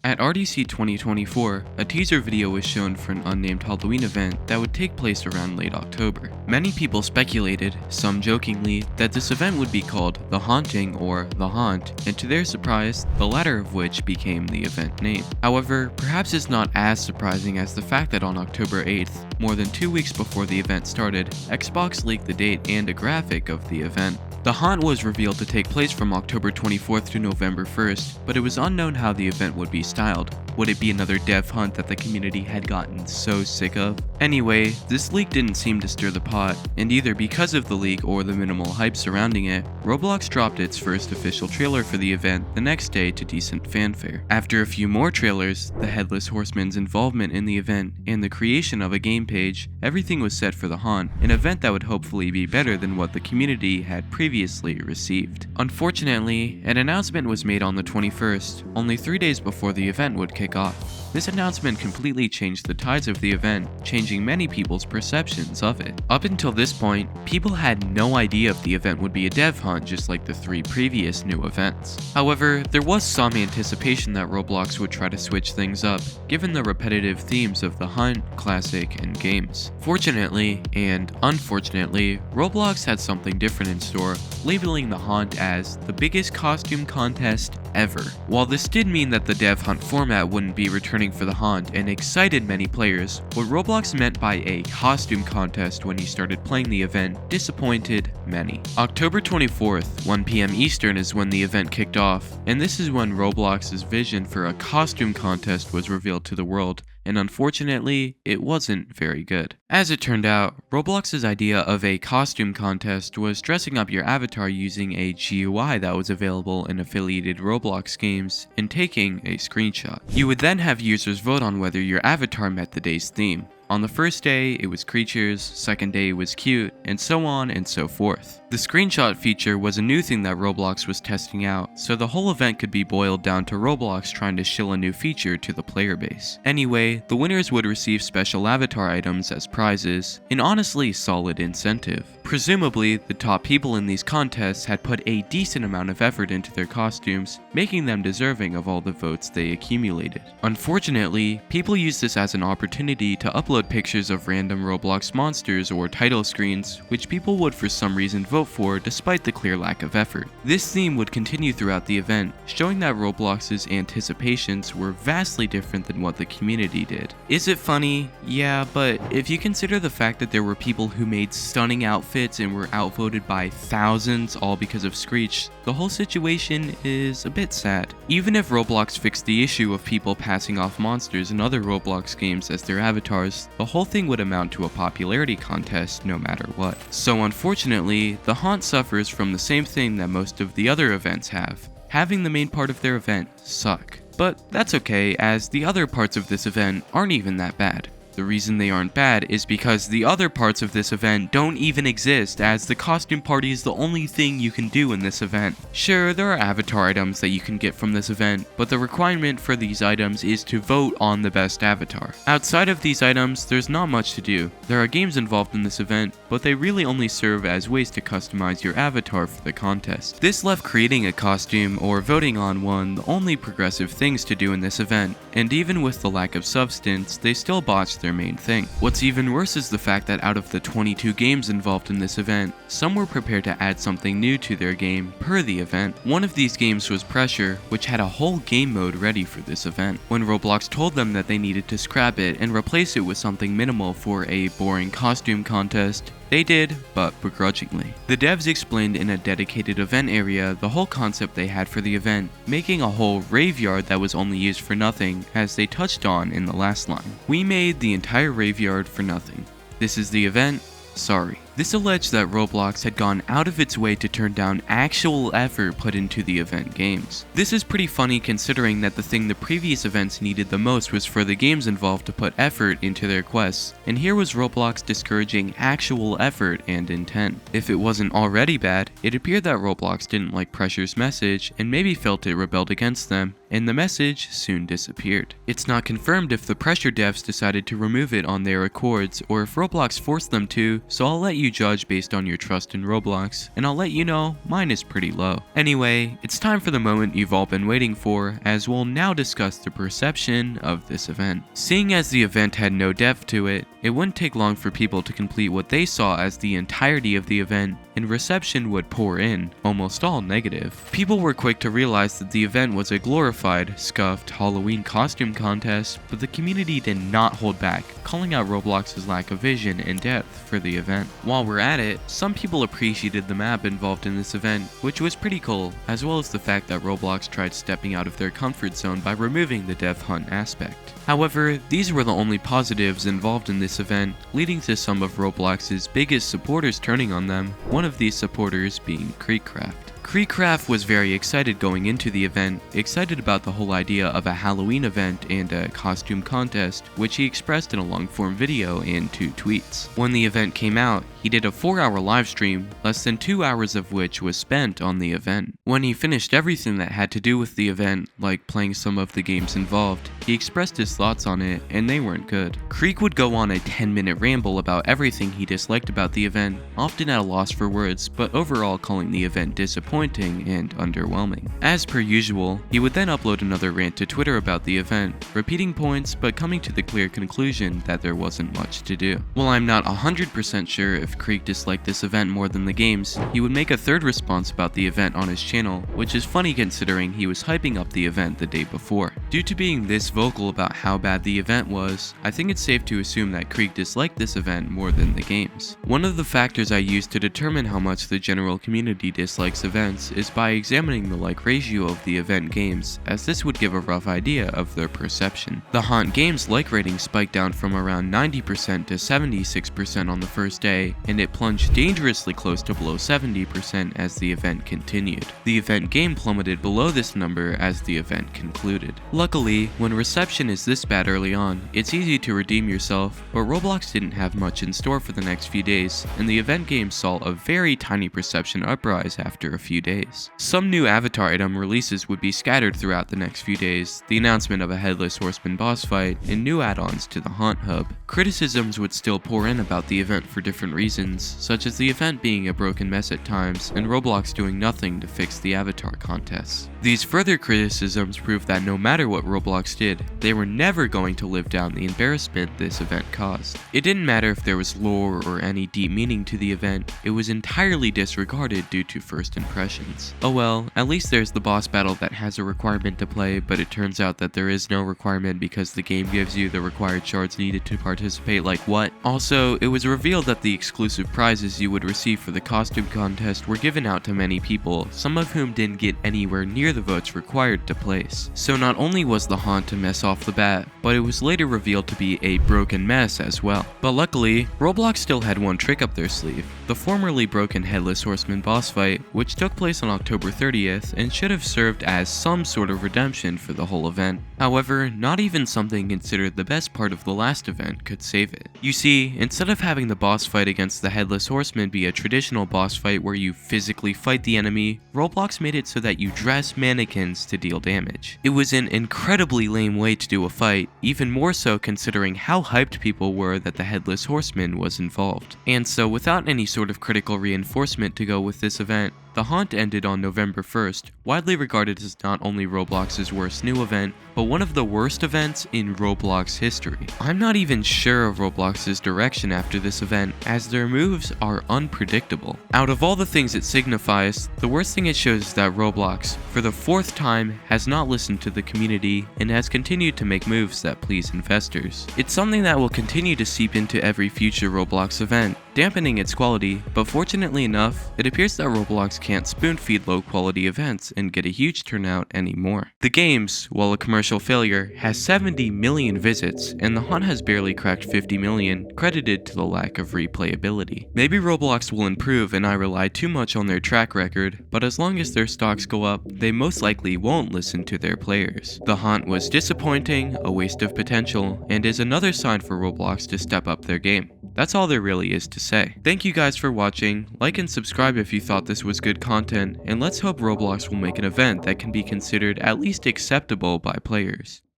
At RDC 2024, a teaser video was shown for an unnamed Halloween event that would take place around late October. Many people speculated, some jokingly, that this event would be called The Haunting or The Haunt, and to their surprise, the latter of which became the event name. However, perhaps it's not as surprising as the fact that on October 8th, more than 2 weeks before the event started, Xbox leaked the date and a graphic of the event. The Haunt was revealed to take place from October 24th to November 1st, but it was unknown how the event would be styled. Would it be another dev hunt that the community had gotten so sick of? Anyway, this leak didn't seem to stir the pot, and either because of the leak or the minimal hype surrounding it, Roblox dropped its first official trailer for the event the next day to decent fanfare. After a few more trailers, the Headless Horseman's involvement in the event, and the creation of a game page, everything was set for the Haunt, an event that would hopefully be better than what the community had previously received. Unfortunately, an announcement was made on the 21st, only 3 days before the event would kick off. This announcement completely changed the tides of the event, changing many people's perceptions of it. Up until this point, people had no idea if the event would be a dev hunt just like the 3 previous new events. However, there was some anticipation that Roblox would try to switch things up, given the repetitive themes of the hunt, classic, and games. Fortunately, and unfortunately, Roblox had something different in store, labeling the Haunt as the biggest costume contest ever. While this did mean that the dev hunt format wouldn't be returning for the Haunt and excited many players, what Roblox meant by a costume contest when he started playing the event disappointed many. October 24th, 1 PM Eastern is when the event kicked off, and this is when Roblox's vision for a costume contest was revealed to the world, and unfortunately, it wasn't very good. As it turned out, Roblox's idea of a costume contest was dressing up your avatar using a GUI that was available in affiliated Roblox games and taking a screenshot. You would then have users vote on whether your avatar met the day's theme. On the first day, it was creatures, second day it was cute, and so on and so forth. The screenshot feature was a new thing that Roblox was testing out, so the whole event could be boiled down to Roblox trying to shill a new feature to the player base. Anyway, the winners would receive special avatar items as prizes, an honestly solid incentive. Presumably, the top people in these contests had put a decent amount of effort into their costumes, making them deserving of all the votes they accumulated. Unfortunately, people used this as an opportunity to upload pictures of random Roblox monsters or title screens, which people would for some reason vote for despite the clear lack of effort. This theme would continue throughout the event, showing that Roblox's anticipations were vastly different than what the community did. Is it funny? Yeah, but if you consider the fact that there were people who made stunning outfits and were outvoted by thousands all because of Screech, the whole situation is a bit sad. Even if Roblox fixed the issue of people passing off monsters in other Roblox games as their avatars, the whole thing would amount to a popularity contest no matter what. So unfortunately, the Haunt suffers from the same thing that most of the other events have, having the main part of their event suck. But that's okay, as the other parts of this event aren't even that bad. The reason they aren't bad is because the other parts of this event don't even exist, as the costume party is the only thing you can do in this event. Sure, there are avatar items that you can get from this event, but the requirement for these items is to vote on the best avatar. Outside of these items, there's not much to do. There are games involved in this event, but they really only serve as ways to customize your avatar for the contest. This left creating a costume or voting on one the only progressive things to do in this event, and even with the lack of substance, they still botched their main thing. What's even worse is the fact that out of the 22 games involved in this event, some were prepared to add something new to their game per the event. One of these games was Pressure, which had a whole game mode ready for this event. When Roblox told them that they needed to scrap it and replace it with something minimal for a boring costume contest, they did, but begrudgingly. The devs explained in a dedicated event area the whole concept they had for the event, making a whole raveyard that was only used for nothing, as they touched on in the last line. We made the entire raveyard for nothing. This is the event. Sorry. This alleged that Roblox had gone out of its way to turn down actual effort put into the event games. This is pretty funny considering that the thing the previous events needed the most was for the games involved to put effort into their quests, and here was Roblox discouraging actual effort and intent. If it wasn't already bad, it appeared that Roblox didn't like Pressure's message and maybe felt it rebelled against them, and the message soon disappeared. It's not confirmed if the Pressure devs decided to remove it on their accords or if Roblox forced them to, so I'll let you you judge based on your trust in Roblox, and I'll let you know mine is pretty low. Anyway, it's time for the moment you've all been waiting for, as we'll now discuss the perception of this event. Seeing as the event had no depth to it, it wouldn't take long for people to complete what they saw as the entirety of the event, and reception would pour in, almost all negative. People were quick to realize that the event was a glorified, scuffed Halloween costume contest, but the community did not hold back, calling out Roblox's lack of vision and depth for the event. While we're at it, some people appreciated the map involved in this event, which was pretty cool, as well as the fact that Roblox tried stepping out of their comfort zone by removing the death hunt aspect. However, these were the only positives involved in this event, leading to some of Roblox's biggest supporters turning on them, one of these supporters being Creekcraft. Creekcraft was very excited going into the event, excited about the whole idea of a Halloween event and a costume contest, which he expressed in a long-form video and 2 tweets. When the event came out, he did a 4-hour live stream, less than 2 hours of which was spent on the event. When he finished everything that had to do with the event, like playing some of the games involved, he expressed his thoughts on it, and they weren't good. Creek would go on a 10-minute ramble about everything he disliked about the event, often at a loss for words, but overall calling the event disappointing and underwhelming. As per usual, he would then upload another rant to Twitter about the event, repeating points but coming to the clear conclusion that there wasn't much to do. While I'm not 100% sure if Creek disliked this event more than the games, he would make a third response about the event on his channel, which is funny considering he was hyping up the event the day before. Due to being this vocal about how bad the event was, I think it's safe to assume that Creek disliked this event more than the games. One of the factors I use to determine how much the general community dislikes events is by examining the like ratio of the event games, as this would give a rough idea of their perception. The Haunt games like rating spiked down from around 90% to 76% on the first day, and it plunged dangerously close to below 70% as the event continued. The event game plummeted below this number as the event concluded. Luckily, when reception is this bad early on, it's easy to redeem yourself, but Roblox didn't have much in store for the next few days, and the event game saw a very tiny perception uprise after a few days. Some new avatar item releases would be scattered throughout the next few days, the announcement of a Headless Horseman boss fight, and new add-ons to the Haunt Hub. Criticisms would still pour in about the event for different reasons, such as the event being a broken mess at times, and Roblox doing nothing to fix the avatar contests. These further criticisms prove that no matter what Roblox did, they were never going to live down the embarrassment this event caused. It didn't matter if there was lore or any deep meaning to the event, it was entirely disregarded due to first impressions. Oh well, at least there's the boss battle that has a requirement to play, but it turns out that there is no requirement because the game gives you the required shards needed to participate. Like what? Also, it was revealed that the exclusive prizes you would receive for the costume contest were given out to many people, some of whom didn't get anywhere near the votes required to place. So not only was the Haunt a mess off the bat, but it was later revealed to be a broken mess as well. But luckily, Roblox still had one trick up their sleeve: the formerly broken Headless Horseman boss fight, which took place on October 30th and should have served as some sort of redemption for the whole event. However, not even something considered the best part of the last event could save it. You see, instead of having the boss fight against the Headless Horseman be a traditional boss fight where you physically fight the enemy, Roblox made it so that you dress mannequins to deal damage. It was an incredibly lame way to do a fight, even more so considering how hyped people were that the Headless Horseman was involved. And so without any sort of critical reinforcement to go with this event, the Haunt ended on November 1st, widely regarded as not only Roblox's worst new event, but one of the worst events in Roblox history. I'm not even sure of Roblox's direction after this event, as their moves are unpredictable. Out of all the things it signifies, the worst thing it shows is that Roblox, for the 4th time, has not listened to the community and has continued to make moves that please investors. It's something that will continue to seep into every future Roblox event, dampening its quality, but fortunately enough, it appears that Roblox can't spoon-feed low-quality events and get a huge turnout anymore. The games, while a commercial failure, has 70 million visits, and the Haunt has barely cracked 50 million, credited to the lack of replayability. Maybe Roblox will improve and I rely too much on their track record, but as long as their stocks go up, they most likely won't listen to their players. The Haunt was disappointing, a waste of potential, and is another sign for Roblox to step up their game. That's all there really is to say. Thank you guys for watching, like and subscribe if you thought this was good content, and let's hope Roblox will make an event that can be considered at least acceptable by players.